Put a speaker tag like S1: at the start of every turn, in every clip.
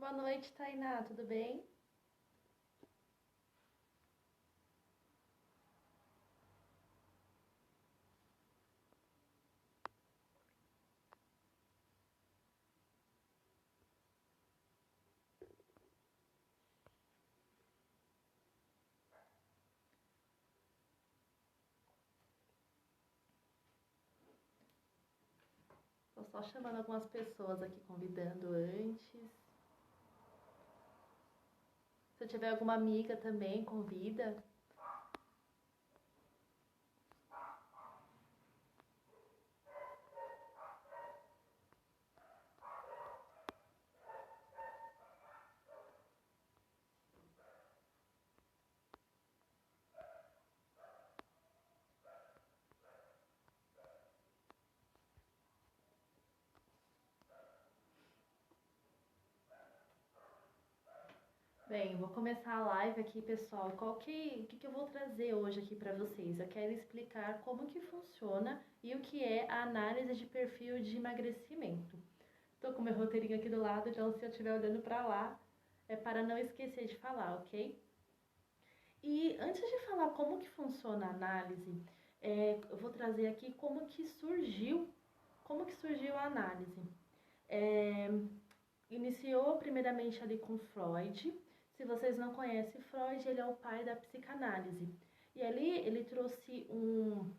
S1: Boa noite, Tainá, tudo bem? Tô só chamando algumas pessoas aqui, convidando antes. Se tiver alguma amiga também, convida. Bem, vou começar a live aqui, pessoal. O que eu vou trazer hoje aqui para vocês? Eu quero explicar como que funciona e o que é a análise de perfil de emagrecimento. Tô com meu roteirinho aqui do lado, então se eu estiver olhando para lá, é para não esquecer de falar, ok? E antes de falar como que funciona a análise, eu vou trazer aqui como que surgiu a análise. É, Iniciou primeiramente ali com Freud. Se vocês não conhecem Freud, ele é o pai da psicanálise. E ali ele trouxe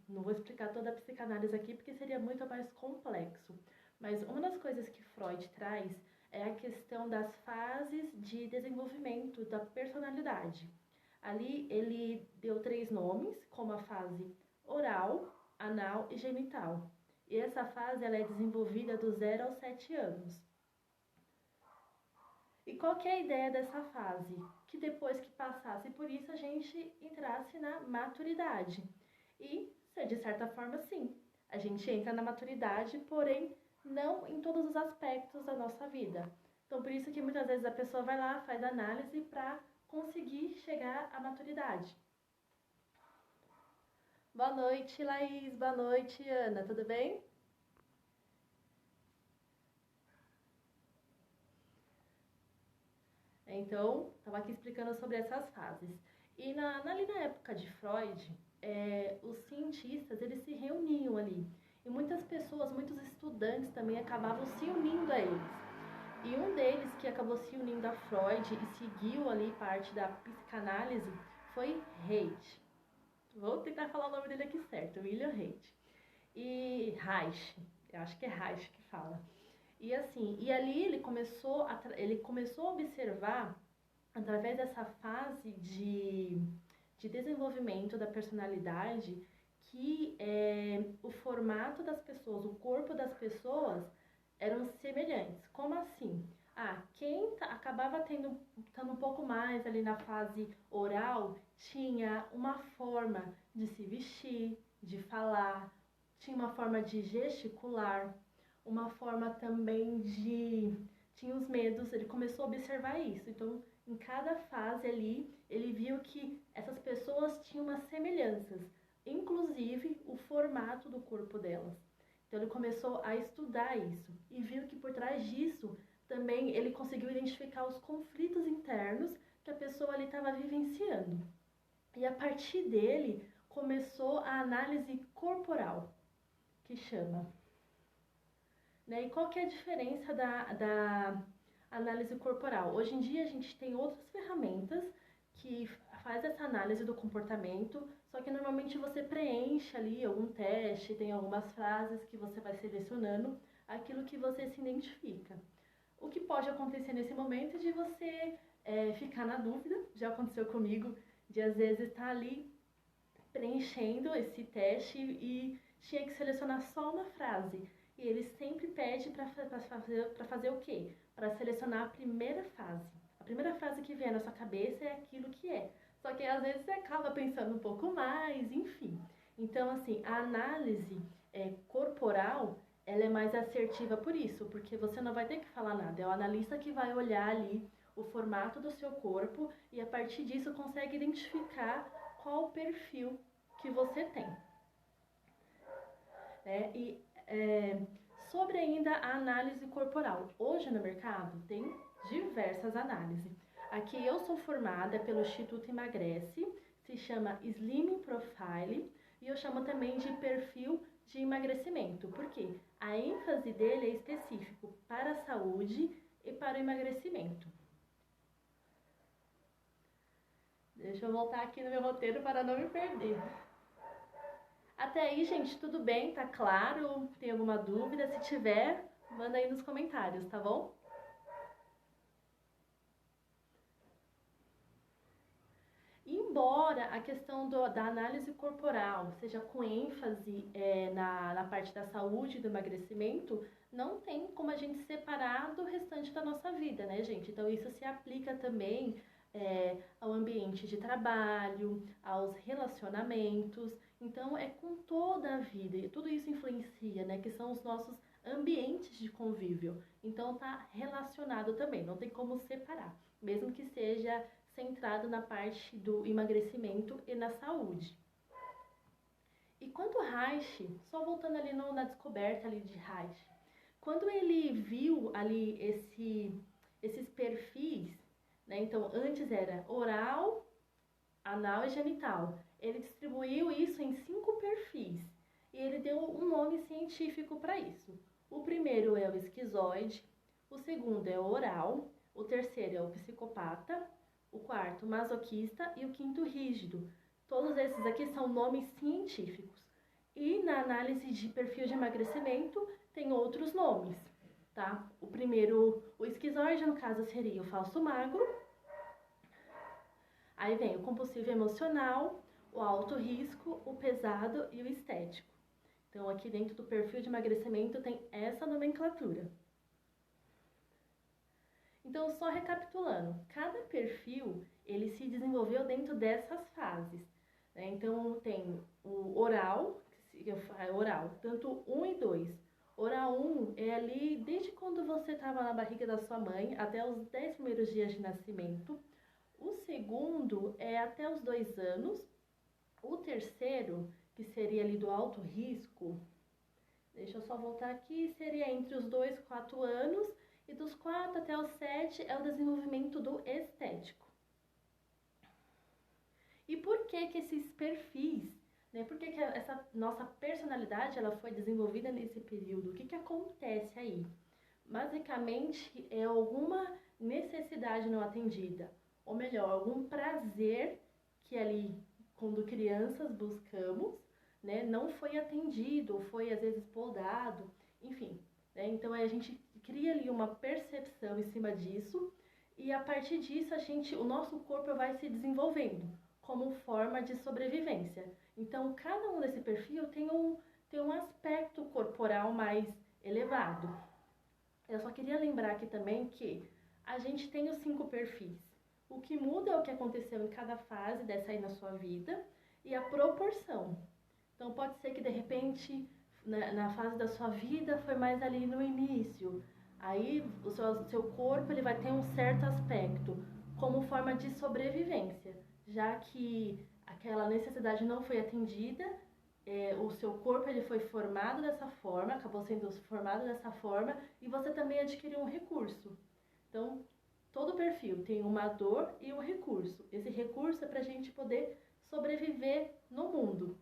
S1: não vou explicar toda a psicanálise aqui porque seria muito mais complexo, mas uma das coisas que Freud traz é a questão das fases de desenvolvimento da personalidade. Ali ele deu 3 nomes, como a fase oral, anal e genital. E essa fase ela é desenvolvida do 0 aos 7 anos. E qual que é a ideia dessa fase? Que depois que passasse por isso, a gente entrasse na maturidade. E, de certa forma, sim, a gente entra na maturidade, porém, não em todos os aspectos da nossa vida. Então, por isso que muitas vezes a pessoa vai lá, faz análise para conseguir chegar à maturidade. Boa noite, Laís. Boa noite, Ana. Tudo bem? Então, estava aqui explicando sobre essas fases. E ali na época de Freud, os cientistas, eles se reuniam ali. E muitas pessoas, muitos estudantes também acabavam se unindo a eles. E um deles que acabou se unindo a Freud e seguiu ali parte da psicanálise foi Reich. Vou tentar falar o nome dele aqui certo, William Reich. E Reich, eu acho que é Reich que fala. E assim, e ali ele começou a observar, através dessa fase de desenvolvimento da personalidade, que o formato das pessoas, o corpo das pessoas eram semelhantes. Como assim? Quem acabava estando um pouco mais ali na fase oral, tinha uma forma de se vestir, de falar, tinha uma forma de gesticular, uma forma também de... Tinha os medos, ele começou a observar isso. Então, em cada fase ali, ele viu que essas pessoas tinham umas semelhanças, inclusive o formato do corpo delas. Então, ele começou a estudar isso e viu que por trás disso também ele conseguiu identificar os conflitos internos que a pessoa ali estava vivenciando. E a partir dele começou a análise corporal, que chama. Né? E qual que é a diferença da análise corporal? Hoje em dia a gente tem outras ferramentas que faz essa análise do comportamento, só que normalmente você preenche ali algum teste, tem algumas frases que você vai selecionando aquilo que você se identifica. O que pode acontecer nesse momento é de você ficar na dúvida, já aconteceu comigo, de às vezes estar ali preenchendo esse teste e tinha que selecionar só uma frase. E ele sempre pede para fazer o quê? Para selecionar a primeira frase. A primeira frase que vem na sua cabeça é aquilo que é. Só que às vezes você acaba pensando um pouco mais, enfim. Então, assim, a análise corporal, ela é mais assertiva por isso, porque você não vai ter que falar nada. É o analista que vai olhar ali o formato do seu corpo e a partir disso consegue identificar qual o perfil que você tem. E sobre ainda a análise corporal. Hoje no mercado tem diversas análises. Aqui eu sou formada pelo Instituto Emagrece, se chama Slimming Profile, e eu chamo também de perfil de emagrecimento, porque a ênfase dele é específico para a saúde e para o emagrecimento. Deixa eu voltar aqui no meu roteiro para não me perder. Até aí, gente, tudo bem? Tá claro? Tem alguma dúvida? Se tiver, manda aí nos comentários, tá bom? Embora a questão da análise corporal seja com ênfase na parte da saúde e do emagrecimento, não tem como a gente separar do restante da nossa vida, né, gente? Então, isso se aplica também ao ambiente de trabalho, aos relacionamentos. Então, é com toda a vida, e tudo isso influencia, né, que são os nossos ambientes de convívio. Então, tá relacionado também, não tem como separar, mesmo que seja centrado na parte do emagrecimento e na saúde. E quanto Reich, só voltando ali na descoberta ali de Reich, quando ele viu ali esses perfis, né, então antes era oral, anal e genital, ele distribuiu isso em 5 perfis e ele deu um nome científico para isso. O primeiro é o esquizoide, o segundo é o oral, o terceiro é o psicopata, o quarto masoquista e o quinto rígido. Todos esses aqui são nomes científicos. E na análise de perfil de emagrecimento tem outros nomes, tá? O primeiro, o esquizoide, no caso, seria o falso magro. Aí vem o compulsivo emocional, o alto risco, o pesado e o estético. Então, aqui dentro do perfil de emagrecimento tem essa nomenclatura. Então, só recapitulando, cada perfil, ele se desenvolveu dentro dessas fases, né? Então, tem o oral, tanto 1 e 2. Oral 1 é ali desde quando você estava na barriga da sua mãe até os 10 primeiros dias de nascimento. O segundo é até os 2 anos. O terceiro, que seria ali do alto risco, deixa eu só voltar aqui, seria entre os 2 e 4 anos. E dos 4 até os 7 é o desenvolvimento do estético. E por que esses perfis, né? Por que essa nossa personalidade ela foi desenvolvida nesse período? O que acontece aí? Basicamente, é alguma necessidade não atendida. Ou melhor, algum prazer que ali, quando crianças, buscamos, né? Não foi atendido, ou foi às vezes podado, enfim. Então, a gente cria ali uma percepção em cima disso e a partir disso o nosso corpo vai se desenvolvendo como forma de sobrevivência. Então, cada um desse perfil tem um aspecto corporal mais elevado. Eu só queria lembrar aqui também que a gente tem os 5 perfis. O que muda é o que aconteceu em cada fase dessa aí na sua vida e a proporção. Então, pode ser que de repente na fase da sua vida foi mais ali no início. Aí o seu corpo ele vai ter um certo aspecto como forma de sobrevivência, já que aquela necessidade não foi atendida, o seu corpo ele foi formado dessa forma, acabou sendo formado dessa forma e você também adquiriu um recurso. Então, todo perfil tem uma dor e um recurso. Esse recurso é para a gente poder sobreviver no mundo.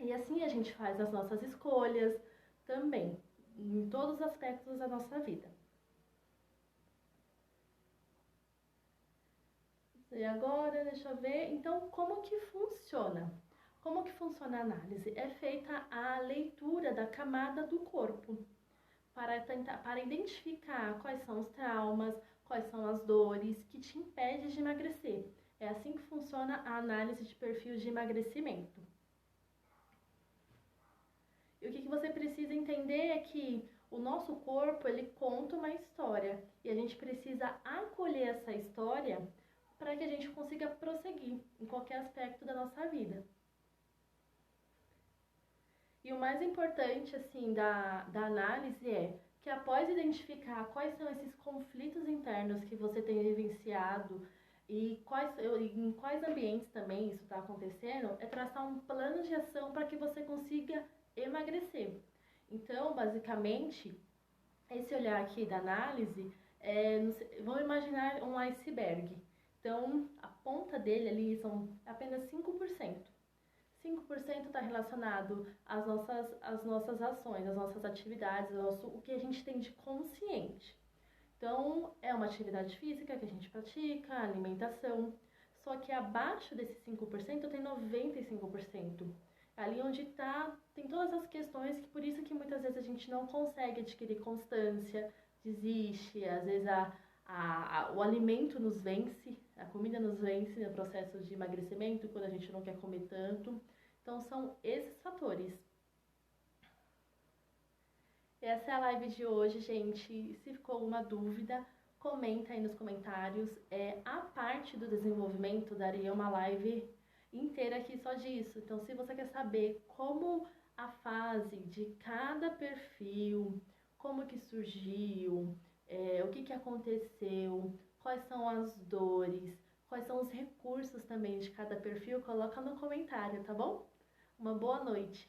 S1: E assim a gente faz as nossas escolhas também, em todos os aspectos da nossa vida. E agora, deixa eu ver, então como que funciona? Como que funciona a análise? É feita a leitura da camada do corpo para identificar quais são os traumas, quais são as dores que te impedem de emagrecer. É assim que funciona a análise de perfil de emagrecimento. E o que você precisa entender é que o nosso corpo, ele conta uma história. E a gente precisa acolher essa história para que a gente consiga prosseguir em qualquer aspecto da nossa vida. E o mais importante, assim, da análise é que após identificar quais são esses conflitos internos que você tem vivenciado e em quais ambientes também isso está acontecendo, é traçar um plano de ação para que você consiga emagrecer. Então, basicamente, esse olhar aqui da análise Vamos imaginar um iceberg. Então, a ponta dele ali são apenas 5%. 5% está relacionado às nossas ações, às nossas atividades, o que a gente tem de consciente. Então, é uma atividade física que a gente pratica, alimentação. Só que abaixo desses 5% tem 95%. Ali onde tem todas as questões, que por isso que muitas vezes a gente não consegue adquirir constância, desiste, às vezes o alimento nos vence, a comida nos vence no processo de emagrecimento, quando a gente não quer comer tanto. Então, são esses fatores. Essa é a live de hoje, gente. Se ficou alguma dúvida, comenta aí nos comentários. A parte do desenvolvimento daria uma live inteira aqui só disso. Então, se você quer saber como a fase de cada perfil, como que surgiu, o que aconteceu, quais são as dores, quais são os recursos também de cada perfil, coloca no comentário, tá bom? Uma boa noite!